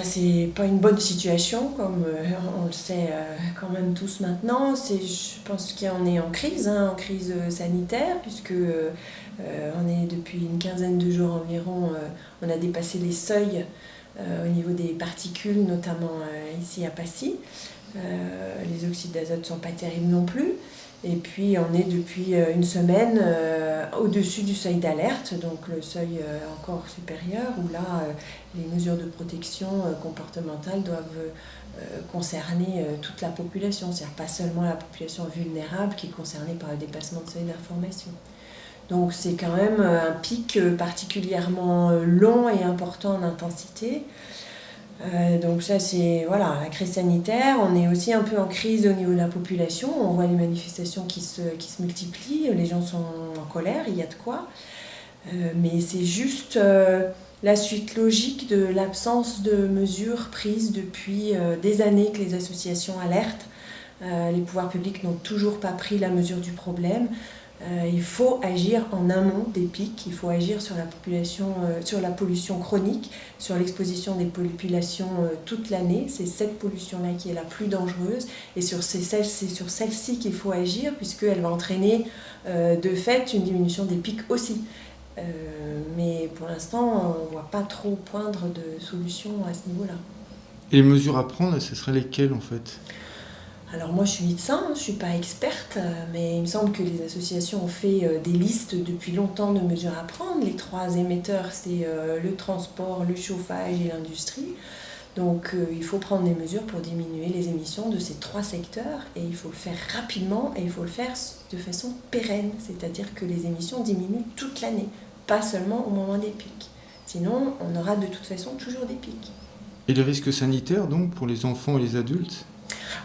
C'est pas une bonne situation, comme on le sait quand même tous maintenant. Je pense qu'on est en crise sanitaire, puisque on est depuis une quinzaine de jours environ, on a dépassé les seuils au niveau des particules, notamment ici à Passy. Les oxydes d'azote ne sont pas terribles non plus. Et puis on est depuis une semaine au-dessus du seuil d'alerte, donc le seuil encore supérieur, où là les mesures de protection comportementale doivent concerner toute la population, c'est-à-dire pas seulement la population vulnérable qui est concernée par le dépassement de seuil d'information. Donc c'est quand même un pic particulièrement long et important en intensité. Donc ça c'est la crise sanitaire. On est aussi un peu en crise au niveau de la population. On voit les manifestations qui se multiplient, les gens sont en colère, il y a de quoi. Mais c'est juste la suite logique de l'absence de mesures prises depuis des années que les associations alertent. Les pouvoirs publics n'ont toujours pas pris la mesure du problème. Il faut agir en amont des pics, il faut agir sur la population, sur la pollution chronique, sur l'exposition des populations toute l'année. C'est cette pollution-là qui est la plus dangereuse, et c'est sur celle-ci qu'il faut agir, puisqu'elle va entraîner de fait une diminution des pics aussi. Mais pour l'instant, on ne voit pas trop poindre de solution à ce niveau-là. Et les mesures à prendre, ce seraient lesquelles en fait ? Alors moi je suis médecin, je ne suis pas experte, mais il me semble que les associations ont fait des listes depuis longtemps de mesures à prendre. Les 3 émetteurs, c'est le transport, le chauffage et l'industrie. Donc il faut prendre des mesures pour diminuer les émissions de ces 3 secteurs, et il faut le faire rapidement, et il faut le faire de façon pérenne, c'est-à-dire que les émissions diminuent toute l'année, pas seulement au moment des pics. Sinon on aura de toute façon toujours des pics. Et les risques sanitaires donc pour les enfants et les adultes ?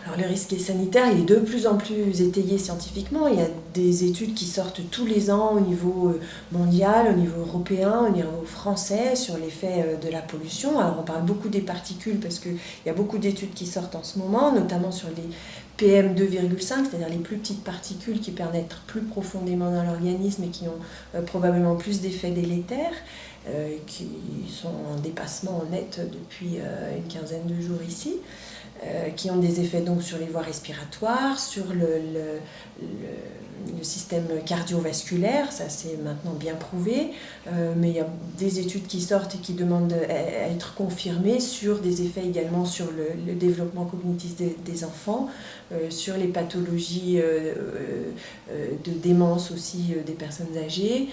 Alors le risque sanitaire, il est de plus en plus étayé scientifiquement. Il y a des études qui sortent tous les ans au niveau mondial, au niveau européen, au niveau français sur l'effet de la pollution. Alors on parle beaucoup des particules parce qu'il y a beaucoup d'études qui sortent en ce moment, notamment sur les PM2,5, c'est-à-dire les plus petites particules qui pénètrent plus profondément dans l'organisme et qui ont probablement plus d'effets délétères, qui sont en dépassement net depuis une quinzaine de jours ici. Qui ont des effets donc sur les voies respiratoires, sur le système cardiovasculaire, ça c'est maintenant bien prouvé, mais il y a des études qui sortent et qui demandent à être confirmées sur des effets également sur le développement cognitif des enfants, sur les pathologies de démence aussi des personnes âgées.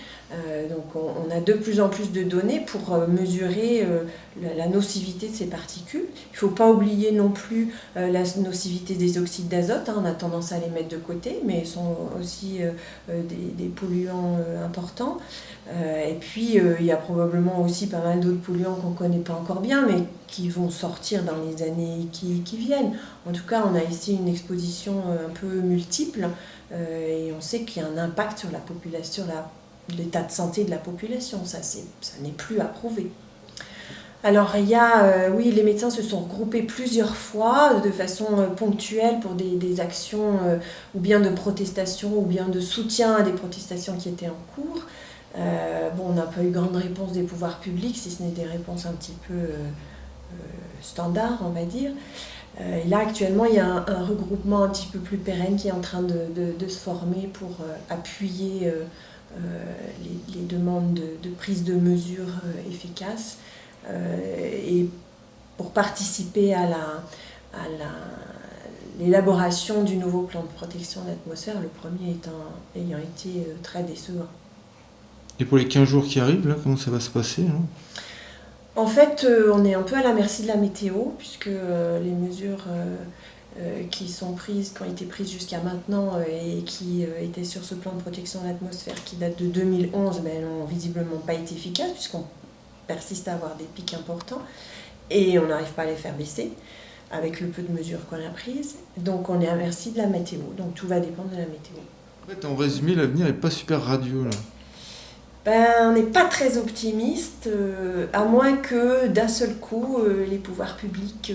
Donc on a de plus en plus de données pour mesurer la nocivité de ces particules. Il ne faut pas oublier non plus la nocivité des oxydes d'azote, on a tendance à les mettre de côté, mais ils sont aussi des polluants importants. Et puis il y a probablement aussi pas mal d'autres polluants qu'on ne connaît pas encore bien, mais qui vont sortir dans les années qui viennent. En tout cas, on a ici une exposition un peu multiple, et on sait qu'il y a un impact sur la population, sur l'état de santé de la population. Ça n'est plus à prouver. Alors il y a, les médecins se sont regroupés plusieurs fois de façon ponctuelle pour des actions ou bien de protestation ou bien de soutien à des protestations qui étaient en cours. On n'a pas eu grande réponse des pouvoirs publics, si ce n'est des réponses un petit peu standards, on va dire. Et là actuellement il y a un regroupement un petit peu plus pérenne qui est en train de se former pour appuyer les demandes de prise de mesures efficaces. Et pour participer à l'élaboration du nouveau plan de protection de l'atmosphère, le premier ayant été très décevant. Et pour les 15 jours qui arrivent, là, comment ça va se passer hein ? En fait, on est un peu à la merci de la météo, puisque les mesures qui ont été prises jusqu'à maintenant et qui étaient sur ce plan de protection de l'atmosphère qui date de 2011, n'ont visiblement pas été efficaces, puisqu'on persiste à avoir des pics importants et on n'arrive pas à les faire baisser avec le peu de mesures qu'on a prises. Donc on est à merci de la météo, donc tout va dépendre de la météo. En fait, en résumé, l'avenir n'est pas super radieux là. On n'est pas très optimiste, à moins que d'un seul coup les pouvoirs publics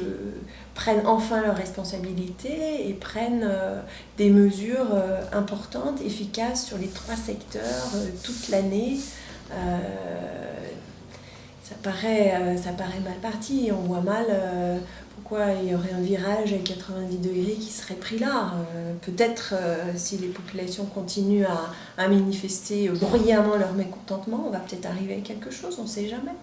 prennent enfin leurs responsabilités et prennent des mesures importantes, efficaces sur les 3 secteurs toute l'année. ça paraît mal parti. On voit mal pourquoi il y aurait un virage à 90 degrés qui serait pris là. Peut-être si les populations continuent à manifester bruyamment leur mécontentement, on va peut-être arriver à quelque chose, on ne sait jamais.